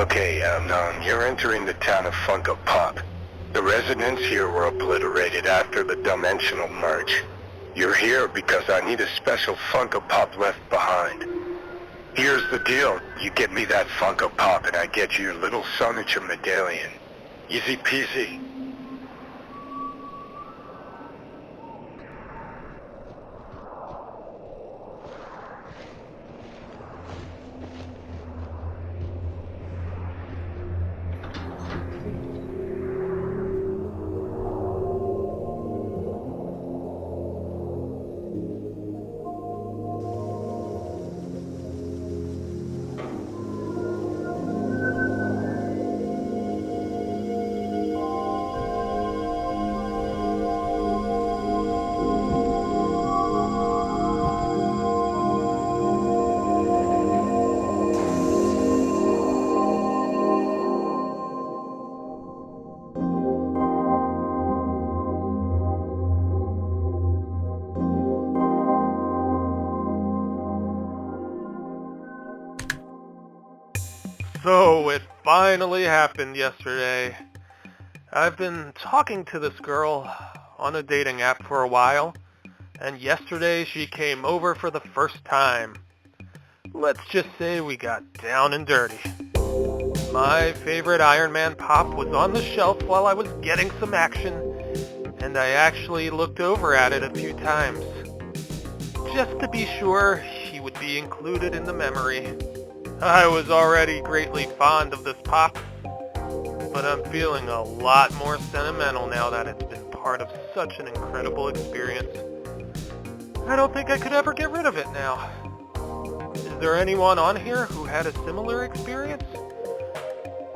Okay, you're entering the town of Funkopop. The residents here were obliterated after the dimensional merge. You're here because I need a special Funko Pop left behind. Here's the deal. You get me that Funko Pop and I get you your little signature medallion. Easy peasy. So it finally happened yesterday. I've been talking to this girl on a dating app for a while, and yesterday she came over for the first time. Let's just say we got down and dirty. My favorite Iron Man pop was on the shelf while I was getting some action, and I actually looked over at it a few times, just to be sure she would be included in the memory. I was already greatly fond of this pop, but I'm feeling a lot more sentimental now that it's been part of such an incredible experience. I don't think I could ever get rid of it now. Is there anyone on here who had a similar experience?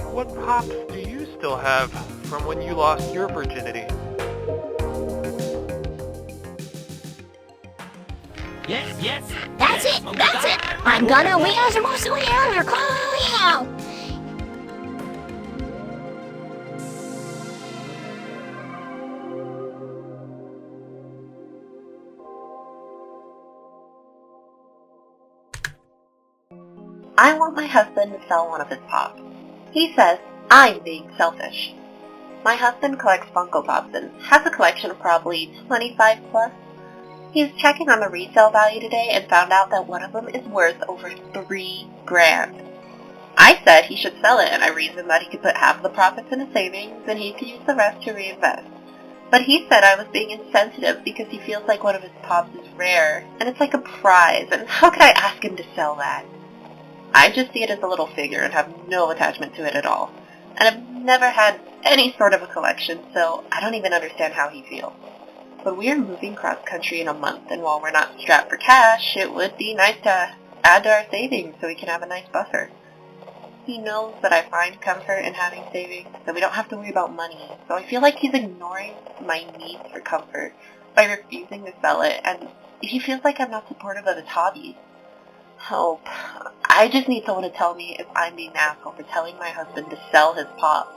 What pops do you still have from when you lost your virginity? Yes. That's it. I'm gonna wear some more your clothes. I want my husband to sell one of his pops. He says I'm being selfish. My husband collects Funko Pops and has a collection of probably 25 plus. He was checking on the resale value today and found out that one of them is worth over $3,000. I said he should sell it, and I reasoned that he could put half of the profits in his savings and he could use the rest to reinvest. But he said I was being insensitive because he feels like one of his pops is rare, and it's like a prize, and how could I ask him to sell that? I just see it as a little figure and have no attachment to it at all. And I've never had any sort of a collection, so I don't even understand how he feels. But we are moving cross country in a month, and while we're not strapped for cash, it would be nice to add to our savings so we can have a nice buffer. He knows that I find comfort in having savings, so we don't have to worry about money, so I feel like he's ignoring my need for comfort by refusing to sell it, and he feels like I'm not supportive of his hobbies. Help. I just need someone to tell me if I'm being an asshole for telling my husband to sell his pop.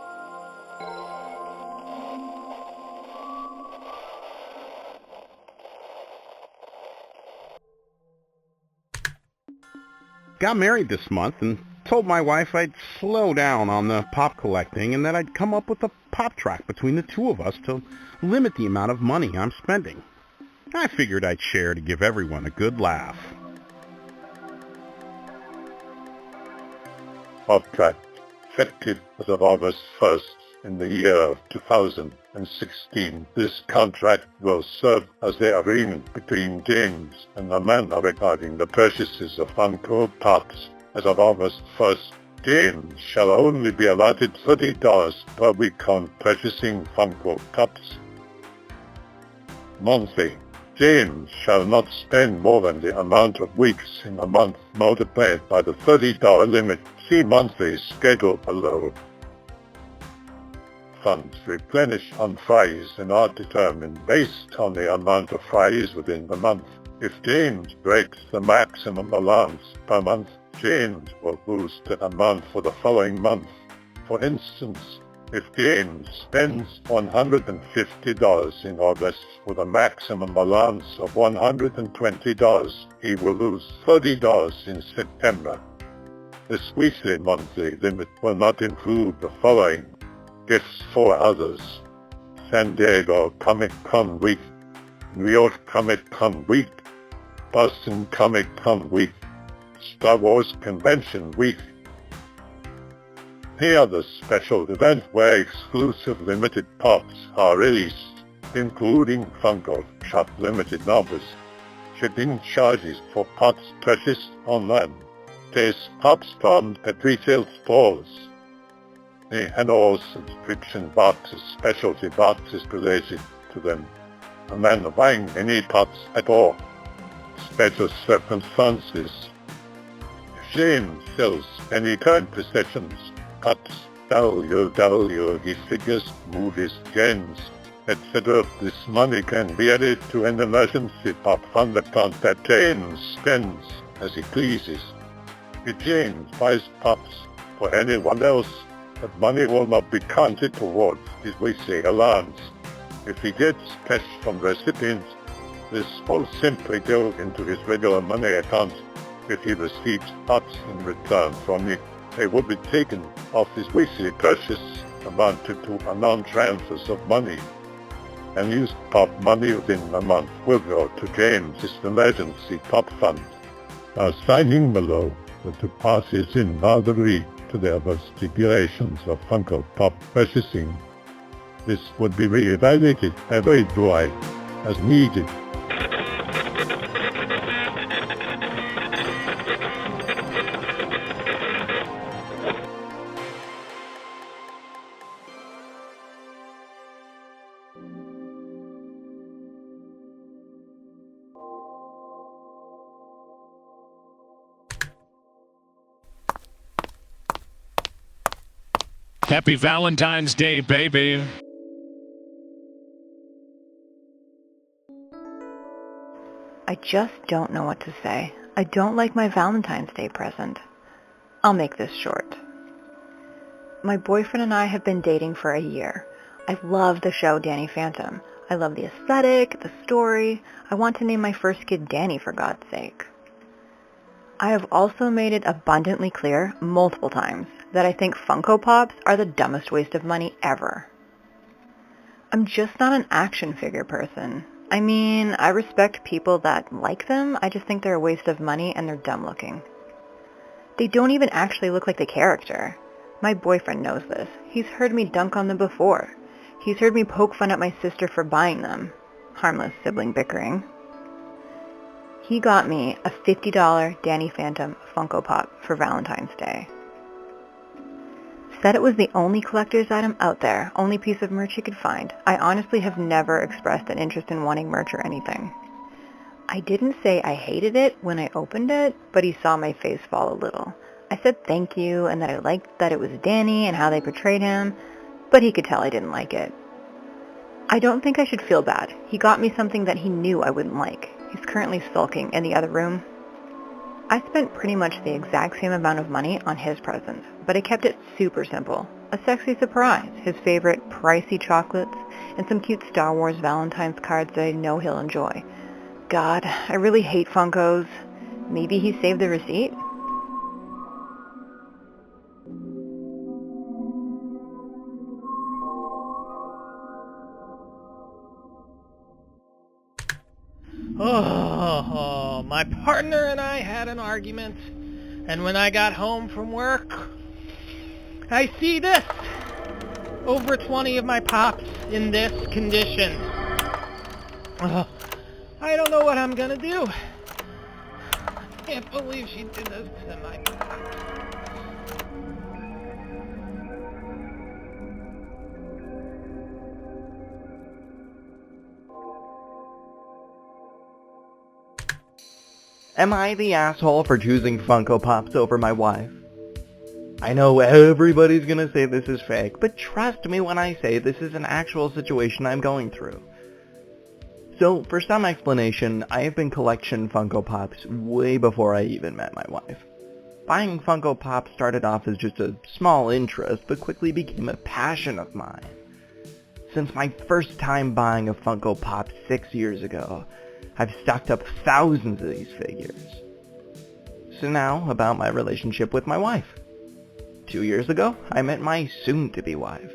Got married this month and told my wife I'd slow down on the pop collecting and that I'd come up with a pop track between the two of us to limit the amount of money I'm spending. I figured I'd share to give everyone a good laugh. Pop track effective as of August 1st in the year of 2016. This contract will serve as the agreement between James and Amanda regarding the purchases of Funko Pops. As of August 1st, James shall only be allotted $30 per week on purchasing Funko Pops. Monthly. James shall not spend more than the amount of weeks in a month multiplied by the $30 limit. See monthly schedule below. Funds replenished on Fridays and are determined based on the amount of Fridays within the month. If James breaks the maximum balance per month, James will lose the amount for the following month. For instance, if James spends $150 in August with a maximum balance of $120, he will lose $30 in September. This weekly monthly limit will not include the following gifts for others: San Diego Comic Con Week, New York Comic Con Week, Boston Comic Con Week, Star Wars Convention Week. Here are the special events where exclusive limited pops are released, including Funko Shop limited numbers. Shipping charges for pops purchased online. There's pops found at retail stores. And all subscription boxes, specialty boxes related to them. And then buying any pops at all. Special circumstances. If James sells any current possessions, pops, WWE figures, movies, games, etc., this money can be added to an emergency pop fund account that James spends as he pleases. If James buys pops for anyone else, that money will not be counted towards his weekly allowance. If he gets cash from recipients, this will simply go into his regular money account. If he receives pops in return from me, they will be taken off his weekly purchase, amounted to amount transfers of money. And used pop money within a month will go to James's emergency pop fund. Now signing below the two parties in agree to their stipulations of Funko Pop purchasing. This would be reevaluated every July as needed. Happy Valentine's Day, baby. I just don't know what to say. I don't like my Valentine's Day present. I'll make this short. My boyfriend and I have been dating for a year. I love the show Danny Phantom. I love the aesthetic, the story. I want to name my first kid Danny, for God's sake. I have also made it abundantly clear, multiple times, that I think Funko Pops are the dumbest waste of money ever. I'm just not an action figure person. I mean, I respect people that like them, I just think they're a waste of money and they're dumb looking. They don't even actually look like the character. My boyfriend knows this. He's heard me dunk on them before. He's heard me poke fun at my sister for buying them. Harmless sibling bickering. He got me a $50 Danny Phantom Funko Pop for Valentine's Day. Said it was the only collector's item out there, only piece of merch he could find. I honestly have never expressed an interest in wanting merch or anything. I didn't say I hated it when I opened it, but he saw my face fall a little. I said thank you and that I liked that it was Danny and how they portrayed him, but he could tell I didn't like it. I don't think I should feel bad. He got me something that he knew I wouldn't like. He's currently sulking in the other room. I spent pretty much the exact same amount of money on his present, but I kept it super simple. A sexy surprise, his favorite pricey chocolates, and some cute Star Wars Valentine's cards that I know he'll enjoy. God, I really hate Funkos. Maybe he saved the receipt? Oh, my partner and I had an argument, and when I got home from work, I see this! Over 20 of my pops in this condition. I don't know what I'm gonna do. I can't believe she did this to my pops. Am I the asshole for choosing Funko Pops over my wife? I know everybody's gonna say this is fake, but trust me when I say this is an actual situation I'm going through. So, for some explanation, I have been collecting Funko Pops way before I even met my wife. Buying Funko Pops started off as just a small interest, but quickly became a passion of mine. Since my first time buying a Funko Pop 6 years ago, I've stocked up thousands of these figures. now about my relationship with my wife. 2 years ago, I met my soon-to-be wife.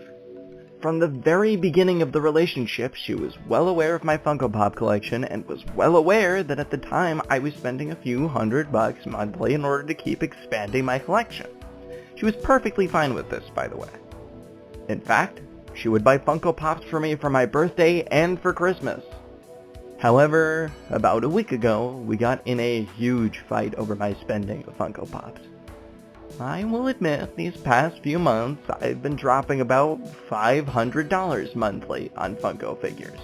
From the very beginning of the relationship, she was well aware of my Funko Pop collection and was well aware that at the time I was spending a few $100 monthly in order to keep expanding my collection. She was perfectly fine with this, by the way. In fact, she would buy Funko Pops for me for my birthday and for Christmas. However, about a week ago, we got in a huge fight over my spending of Funko Pops. I will admit, these past few months, I've been dropping about $500 monthly on Funko figures.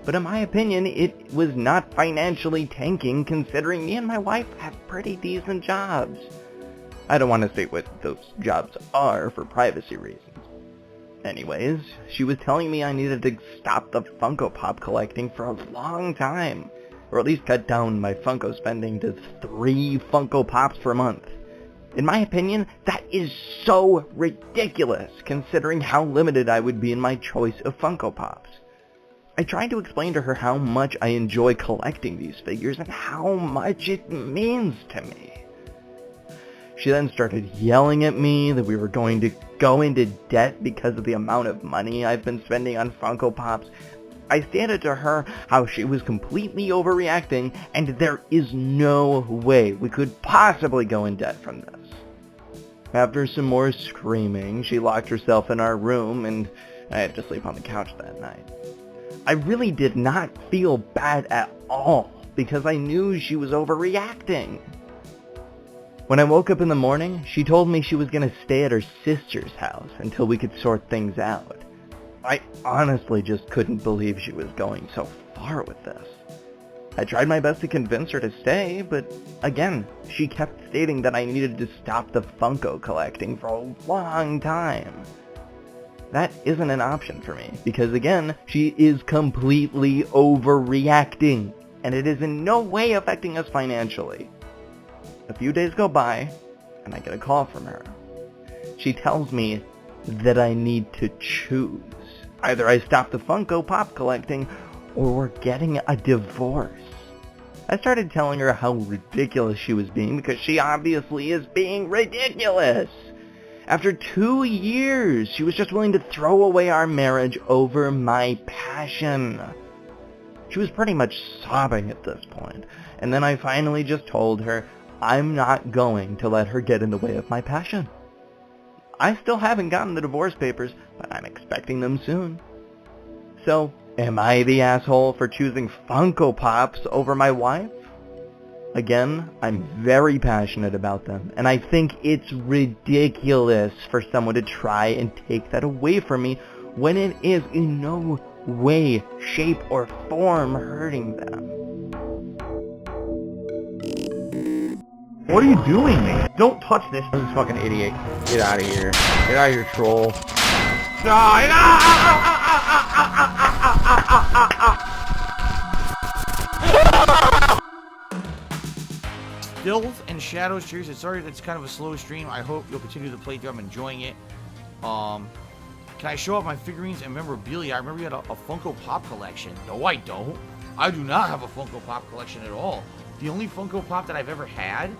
But in my opinion, it was not financially tanking considering me and my wife have pretty decent jobs. I don't want to say what those jobs are for privacy reasons. Anyways, she was telling me I needed to stop the Funko Pop collecting for a long time, or at least cut down my Funko spending to 3 Funko Pops per month. In my opinion, that is so ridiculous, considering how limited I would be in my choice of Funko Pops. I tried to explain to her how much I enjoy collecting these figures and how much it means to me. She then started yelling at me that we were going to go into debt because of the amount of money I've been spending on Funko Pops. I stated to her how she was completely overreacting and there is no way we could possibly go in debt from this. After some more screaming, she locked herself in our room and I had to sleep on the couch that night. I really did not feel bad at all because I knew she was overreacting. When I woke up in the morning, she told me she was going to stay at her sister's house until we could sort things out. I honestly just couldn't believe she was going so far with this. I tried my best to convince her to stay, but again, she kept stating that I needed to stop the Funko collecting for a long time. That isn't an option for me, because again, she is completely overreacting, and it is in no way affecting us financially. A few days go by, and I get a call from her. She tells me that I need to choose. Either I stop the Funko Pop collecting, or we're getting a divorce. I started telling her how ridiculous she was being because she obviously is being ridiculous. After 2 years, she was just willing to throw away our marriage over my passion. She was pretty much sobbing at this point, and then I finally just told her I'm not going to let her get in the way of my passion. I still haven't gotten the divorce papers, but I'm expecting them soon. So, am I the asshole for choosing Funko Pops over my wife? Again, I'm very passionate about them, and I think it's ridiculous for someone to try and take that away from me when it is in no way, shape, or form hurting them. What are you doing, man? Don't touch this. This is fucking idiot. Get out of here. Get out of here, troll. Stills and Shadows, cheers. Sorry that's kind of a slow stream. I hope you'll continue to play through. I'm enjoying it. Can I show off my figurines and memorabilia? I remember you had a Funko Pop collection. No, I don't. I do not have a Funko Pop collection at all. The only Funko Pop that I've ever had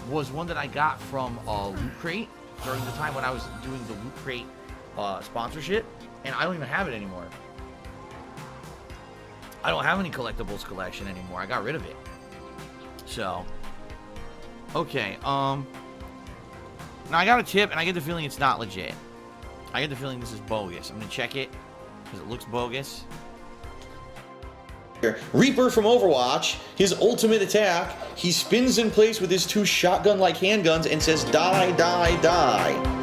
was one that I got from Loot Crate during the time when I was doing the Loot Crate sponsorship, and I don't even have it anymore. I don't have any collectibles collection anymore. I got rid of it. So, okay, now I got a tip, and I get the feeling it's not legit. I get the feeling this is bogus. I'm gonna check it, because it looks bogus. Reaper from Overwatch, his ultimate attack, he spins in place with his 2 shotgun-like handguns and says, "Die, die, die."